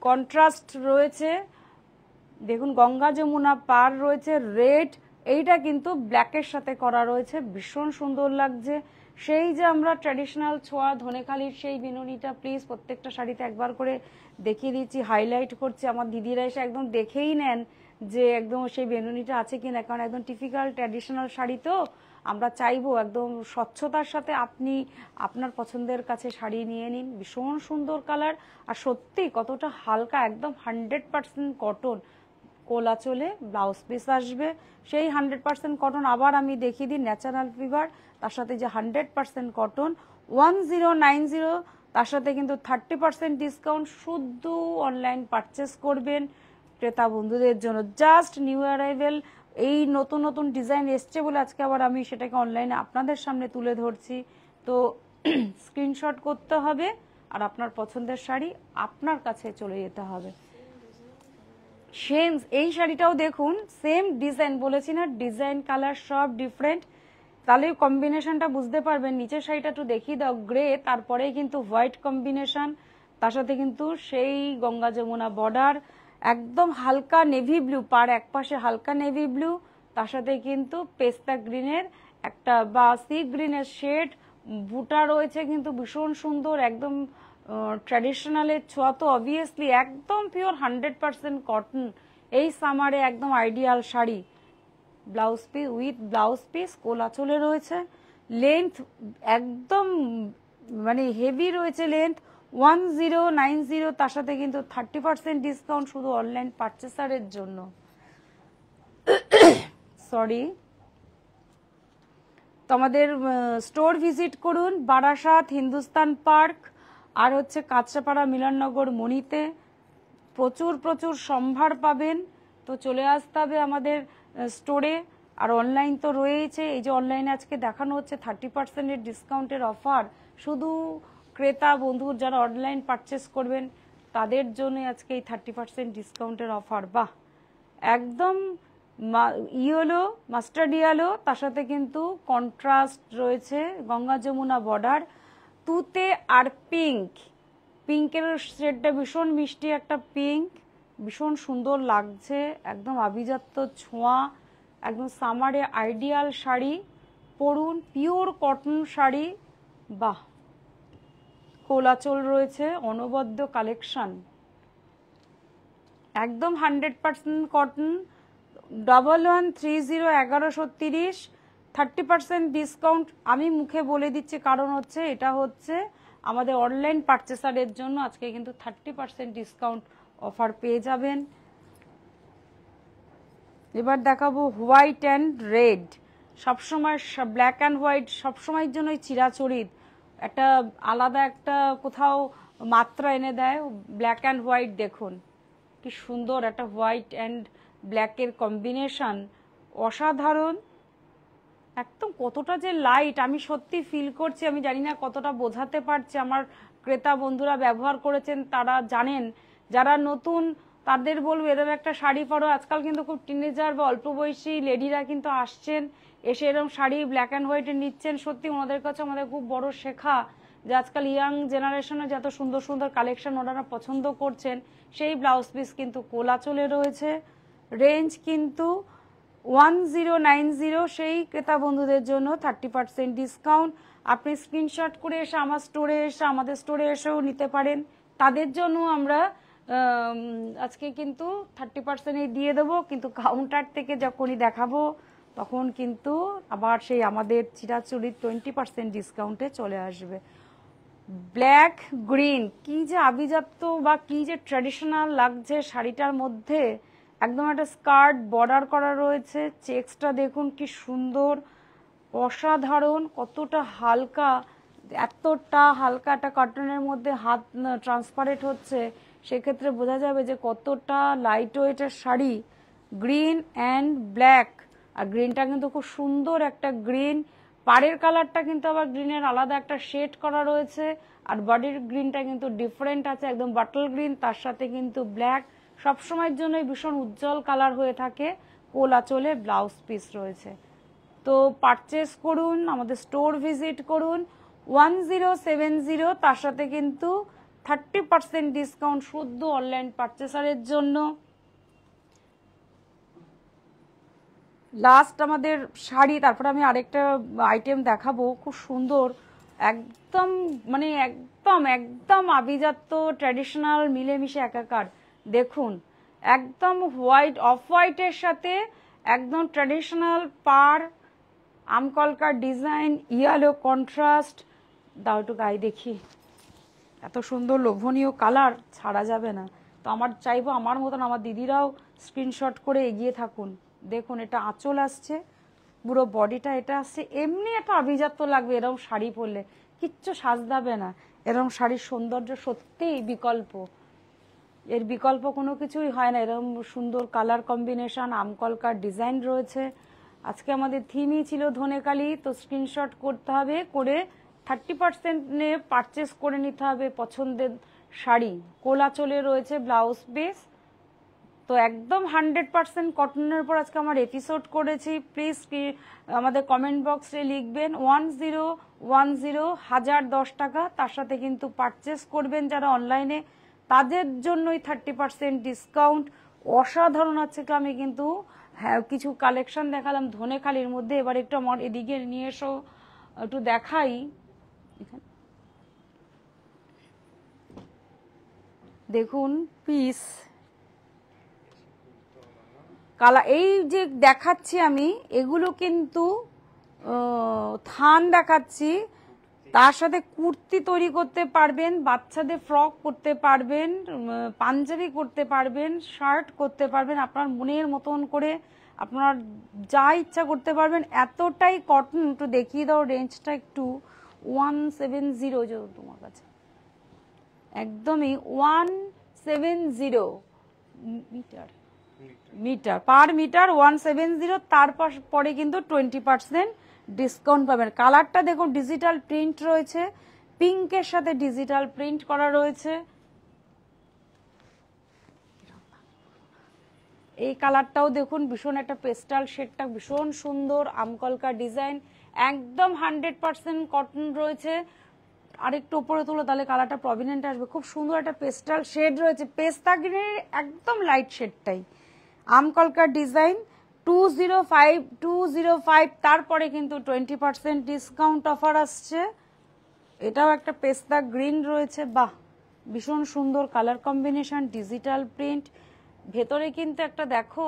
কন্ট্রাস্ট রয়েছে, দেখুন গঙ্গা যমুনা পার রয়েছে, রেড, এইটা কিন্তু ব্ল্যাকের সাথে করা রয়েছে, ভীষণ সুন্দর লাগছে। সেই যে আমরা ট্র্যাডিশনাল ছোঁয়া ধনেখালির সেই বিনুনিটা প্লিজ প্রত্যেকটা শাড়িতে একবার করে দেখিয়ে দিচ্ছি, হাইলাইট করছি, আমার দিদিরা এসে একদম দেখেই নেন যে একদম সেই বেনুনিটা আছে কিনা, কারণ একদম টিপিক্যাল ট্র্যাডিশনাল শাড়ি তো আমরা চাইবো একদম স্বচ্ছতার সাথে আপনি আপনার পছন্দের কাছে শাড়ি নিয়ে নিন। ভীষণ সুন্দর কালার, আর সত্যি কতটা হালকা, একদম 100% কটন, কোলাচলে ব্লাউজ পিস আসবে সেই 100% কটন। আবার আমি দেখিয়ে দিই ন্যাচারাল ফিভার, তার সাথে যে 100% কটন। 1090, তার সাথে কিন্তু 30% ডিসকাউন্ট, শুধু অনলাইন পারচেস করবেন ক্রেতা বন্ধুদের জন্য। জাস্ট নিউ অ্যারাইভেল, এই নতুন নতুন ডিজাইন এসছে বলে আজকে আবার আমি সেটাকে অনলাইনে আপনাদের সামনে তুলে ধরছি। তো স্ক্রিনশট করতে হবে আর আপনার পছন্দের শাড়ি আপনার কাছে চলে যেতে হবে। সেম এই শাড়িটাও দেখুন, সেম ডিজাইন, বলেছি না ডিজাইন কালার সব ডিফারেন্ট, তাহলে কম্বিনেশনটা বুঝতে পারবেন। নিচের শাড়িটা একটু দেখিয়ে দাও, গ্রে, তারপরে কিন্তু হোয়াইট কম্বিনেশন, তার সাথে কিন্তু সেই গঙ্গা যমুনা বর্ডার, একদম হালকা নেভি ব্লু, পার এক পাশে হালকা নেভি ব্লু, তার সাথে কিন্তু পেস্তা গ্রিনের একটা বা সি গ্রিনের শেড, বুটা রয়েছে কিন্তু ভীষণ সুন্দর, একদম ট্র্যাডিশনালের ছোঁয়া তো অবভিয়াসলি, একদম পিওর 100% কটন, এই সামারে একদম ideal sari. Blouse piece with blouse piece, কোলাচলে রয়েছে, লেন্থ একদম মানে হেভি রয়েছে লেন্থ। 1090, তার সাথে কিন্তু 30% ডিসকাউন্ট শুধু অনলাইন পারচেসারের জন্য। সরি, তো আমাদের স্টোর ভিজিট করুন, বারাসাত, হিন্দুস্তান পার্ক, আর হচ্ছে কাঁচরাপাড়া, মিলননগর, মণিতে প্রচুর প্রচুর সম্ভার পাবেন। তো চলে আসতে হবে আমাদের স্টোরে, আর অনলাইন তো রয়েছে। এই যে অনলাইনে আজকে দেখানো হচ্ছে 30% ডিসকাউন্টের অফার, শুধু ক্রেতা বন্ধুর যারা অনলাইন পারচেস করবেন তাদের জন্য আজকে এই 30% ডিসকাউন্টের অফার। বাহ একদম ইয়েলো, মাস্টার্ড ইয়েলো, তার সাথে কিন্তু কন্ট্রাস্ট রয়েছে গঙ্গা যমুনা বর্ডার, তুতে আর পিঙ্ক। পিঙ্কের শেডটা ভীষণ মিষ্টি একটা পিঙ্ক, ভীষণ সুন্দর লাগছে, একদম আভিজাত্য ছোঁয়া, একদম সামারে আইডিয়াল শাড়ি পরুন, পিওর কটন শাড়ি। বাহ, কোলাচল রয়েছে, অনবদ্য কালেকশন, একদম 100% কটন। 1130 1130, 30% ডিসকাউন্ট। আমি মুখে বলে দিচ্ছি কারণ হচ্ছে এটা হচ্ছে আমাদের অনলাইন পারচেসারের জন্য আজকে কিন্তু 30% ডিসকাউন্ট অফার পেয়ে যাবেন। এবার দেখাবো হোয়াইট অ্যান্ড রেড। সবসময় ব্ল্যাক অ্যান্ড হোয়াইট সবসময়ের জন্যই চিরাচরিত, একটা আলাদা একটা কোথাও মাত্রা এনে দেয়। ব্ল্যাক অ্যান্ড হোয়াইট দেখুন কি সুন্দর একটা হোয়াইট অ্যান্ড ব্ল্যাকের কম্বিনেশন, অসাধারণ। একদম কতটা যে লাইট আমি সত্যি ফিল করছি, আমি জানি না কতটা বোঝাতে পারছি। আমার ক্রেতা বন্ধুরা ব্যবহার করেছেন, তারা জানেন। যারা নতুন তাদের বলবো এরকম একটা শাড়ি পরো। আজকাল কিন্তু খুব টিনেজার বা অল্প বয়সী লেডিরা কিন্তু আসছেন, এসে এরকম শাড়ি ব্ল্যাক অ্যান্ড হোয়াইটে নিচ্ছেন। সত্যি ওনাদের কাছে আমাদের খুব বড় শেখা যে আজকাল ইয়াং জেনারেশনে যত সুন্দর সুন্দর কালেকশন ওনারা পছন্দ করছেন। সেই ব্লাউজ পিস কিন্তু কোলাচলে রয়েছে। রেঞ্জ কিন্তু 1090, সেই ক্রেতা বন্ধুদের জন্য 30% ডিসকাউন্ট। আপনি স্ক্রিনশট করে এসে আমার স্টোরে এসে আমাদের স্টোরে এসেও নিতে পারেন, তাদের জন্য আমরা আজকে কিন্তু 30% দিয়ে দেবো। কিন্তু কাউন্টার থেকে যখনই দেখাবো তখন কিন্তু আবার সেই আমাদের চিরাচরিত 20% ডিসকাউন্টে চলে আসবে। ব্ল্যাক গ্রিন, কি যে আভিজাত্য বা কি যে ট্র্যাডিশনাল লাগছে শাড়িটার মধ্যে। একদম একটা স্কার্ট বর্ডার করা রয়েছে, চেক্সটা দেখুন কি সুন্দর, অসাধারণ, কতটা হালকা, এতটা হালকা একটা কটনের মধ্যে হাত ট্রান্সপারেন্ট হচ্ছে, সেক্ষেত্রে বোঝা যাবে যে কতটা লাইট ওয়েটের শাড়ি। গ্রিন অ্যান্ড ব্ল্যাক, আর গ্রিনটা কিন্তু খুব সুন্দর একটা গ্রিন। পাড়ের কালারটা কিন্তু আবার গ্রিনের আলাদা একটা শেড করা রয়েছে, আর বডির গ্রিনটা কিন্তু ডিফারেন্ট আছে, একদম বাটল গ্রিন, তার সাথে কিন্তু ব্ল্যাক। সবসময়ের জন্যই ভীষণ উজ্জ্বল কালার হয়ে থাকে। কোলাচলে ব্লাউজ পিস রয়েছে। তো পারচেস করুন, আমাদের স্টোর ভিজিট করুন। 1070, তার সাথে কিন্তু 30% ডিসকাউন্ট শুদ্ধ অনলাইন পারচেসারের জন্য। লাস্ট আমাদের শাড়ি, তারপরে আমি আরেকটা আইটেম দেখাবো, খুব সুন্দর, একদম মানে একদম একদম আভিজাত্য ট্র্যাডিশনাল মিলেমিশে একাকার। দেখুন একদম হোয়াইট, অফ হোয়াইটের সাথে একদম ট্র্যাডিশনাল পার আমকলকার ডিজাইন, ইয়েলো কন্ট্রাস্ট। দাও একটু গায়ে দেখি, এত সুন্দর লোভনীয় কালার, ছাড়া যাবে না। তো আমার চাইবো আমার মতন আমার দিদিরাও স্ক্রিনশট করে এগিয়ে থাকুন। দেখুন এটা আঁচল আসছে, পুরো বডিটা এটা আসছে, এমনি একটা আভিজাত্য লাগবে এরকম শাড়ি পরলে, কিচ্ছু সাজদাবে না। এরকম শাড়ির সৌন্দর্য সত্যিই বিকল্প, এর বিকল্প কোনো কিছুই হয় না। এরকম সুন্দর কালার কম্বিনেশন, আমকলকার ডিজাইন রয়েছে। আজকে আমাদের থিমই ছিল ধনেকালি, তো স্ক্রিনশট করতে হবে, করে 30% পারচেস করে নিতে হবে পছন্দের শাড়ি। কোলাচলে রয়েছে ব্লাউজ পিস। তো একদম 100% কটনের উপর আজকে আমার এপিসোড করেছি। প্লিজ আমাদের কমেন্ট বক্সে লিখবেন 1010, 1010 টাকা। তার সাথে কিন্তু পারচেস করবেন যারা অনলাইনে, তাদের জন্যই 30% ডিসকাউন্ট। অসাধারণ আছে। আমি কিন্তু হ্যাঁ কিছু কালেকশন দেখালাম ধনেখালির মধ্যে, এবার একটু আমার এদিকে নিয়ে এসো, একটু দেখাই। দেখুন পিস কালা, এই যে দেখাচ্ছি আমি এগুলো কিন্তু থান দেখাচ্ছি, তার সাথে কুর্তি তৈরি করতে পারবেন, বাচ্চাদের ফ্রক করতে পারবেন, পাঞ্জাবি করতে পারবেন, শার্ট করতে পারবেন, আপনার মনের মতন করে আপনার যা ইচ্ছা করতে পারবেন। এতটাই কটন। একটু দেখিয়ে দাও রেঞ্জটা একটু। 170 তোমার কাছে, একদমই 170 মিটার পার মিটার 170। তারপর পরে কিন্তু 20% ডিসকাউন্ট পাবেন। কালারটা দেখুন ডিজিটাল প্রিন্ট রয়েছে, পিঙ্কের সাথে ডিজিটাল প্রিন্ট করা রয়েছে। এই কালারটাও দেখুন, ভীষণ একটা পেস্টাল শেডটা ভীষণ সুন্দর, আমকলকা ডিজাইন, একদম 100% কটন রয়েছে। আরেকটু উপরে তুলো তাহলে কালারটা প্রভিনেন্ট আসবে। খুব সুন্দর একটা পেস্টাল শেড রয়েছে, পেস্তা গ্রিনের একদম লাইট শেডটাই, আমকলকার ডিজাইন। 205 তারপরে কিন্তু 20% ডিসকাউন্ট অফার আসছে। এটাও একটা পেস্তা গ্রিন রয়েছে, বাহ ভীষণ সুন্দর কালার কম্বিনেশন, ডিজিটাল প্রিন্ট। ভেতরে কিন্তু একটা দেখো,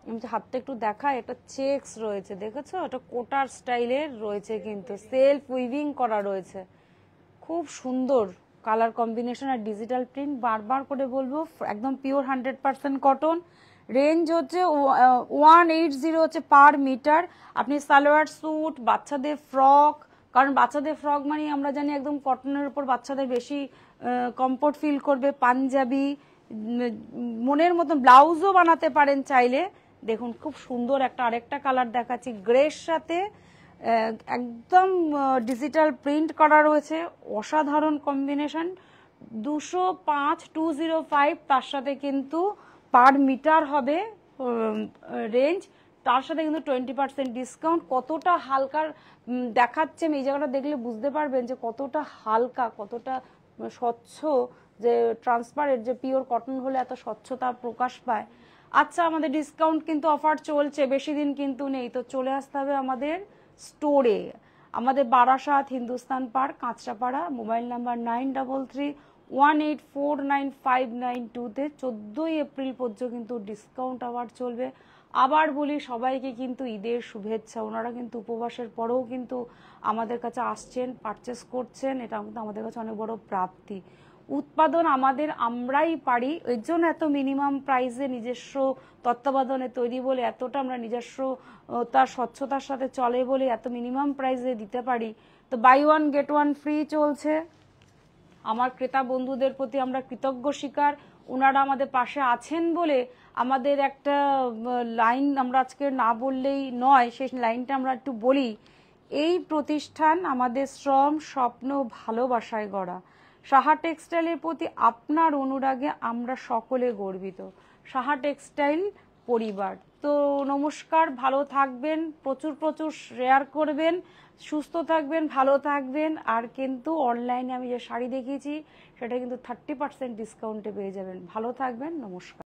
আমি হাতটা একটু দেখাই, এটা চেকস রয়েছে, দেখেছো? এটা কোটার স্টাইলের রয়েছে, কিন্তু সেলফ উইভিং করা রয়েছে, খুব সুন্দর কালার কম্বিনেশন আর ডিজিটাল প্রিন্ট। বারবার করে বলবো, একদম পিওর 100% কটন। রেঞ্জ হচ্ছে 180 হচ্ছে পার মিটার। আপনি সালোয়ার স্যুট, বাচ্চাদের ফ্রক, কারণ বাচ্চাদের ফ্রক মানে আমরা জানি একদম কটনের উপর বাচ্চাদের বেশি কমফোর্ট ফিল করবে, পাঞ্জাবি, মনের মতন ব্লাউজও বানাতে পারেন চাইলে। দেখুন খুব সুন্দর একটা আরেকটা কালার দেখাচ্ছি, গ্রের সাথে একদম ডিজিটাল প্রিন্ট করা রয়েছে, অসাধারণ কম্বিনেশন। 205 তার সাথে কিন্তু পার মিটার হবে রেঞ্জ, তার সাথে কিন্তু 20% ডিসকাউন্ট। কতটা হালকা দেখাচ্ছে, আমি এই জায়গাটা দেখলে বুঝতে পারবেন যে কতটা হালকা, কতটা স্বচ্ছ, যে ট্রান্সপারেন্ট, যে পিওর কটন হলে এত স্বচ্ছতা প্রকাশ পায়। আচ্ছা, আমাদের ডিসকাউন্ট কিন্তু অফার চলছে, বেশি দিন কিন্তু নেই, তো চলে আসতে হবে আমাদের স্টোরে, আমাদের Barasat Hindustan park, Kanchrapara. Mobile number 9333184959 14ই এপ্রিল পর্যন্ত কিন্তু ডিসকাউন্ট অফার চলবে। আবার বলি সবাইকে কিন্তু ঈদের শুভেচ্ছা। ওনারা কিন্তু উপবাসের পরেও কিন্তু আমাদের কাছে আসছেন, পারচেস করছেন, এটা কিন্তু আমাদের কাছে অনেক বড় প্রাপ্তি। উৎপাদন আমরাই পারি, এর জন্য এত মিনিমাম প্রাইসে নিজস্ব তত্ত্বাবধানে তৈরি বলে, এতটা আমরা নিজস্ব তার স্বচ্ছতার সাথে চলে বলে এত মিনিমাম প্রাইসে দিতে পারি। তো buy one get one free চলছে। আমার ক্রেতা বন্ধুদের প্রতি আমরা কৃতজ্ঞ স্বীকার, ওনারা আমাদের পাশে আছেন বলে আমাদের একটা লাইন আমরা আজকে না বললেই নয়, সেই লাইনটা আমরা একটু বলি। এই প্রতিষ্ঠান আমাদের শ্রম, স্বপ্ন, ভালোবাসায় গড়া। সাহা টেক্সটাইলের প্রতি আপনার অনুরাগে আমরা সকলে গর্বিত। সাহা টেক্সটাইল পরিবার। তো নমস্কার, ভালো থাকবেন, প্রচুর প্রচুর শেয়ার করবেন, সুস্থ থাকবেন, ভালো থাকবেন। আর কিন্তু অনলাইনে আমি যে শাড়ি দেখিয়েছি সেটা কিন্তু 30% ডিসকাউন্টে পেয়ে যাবেন। ভালো থাকবেন, নমস্কার।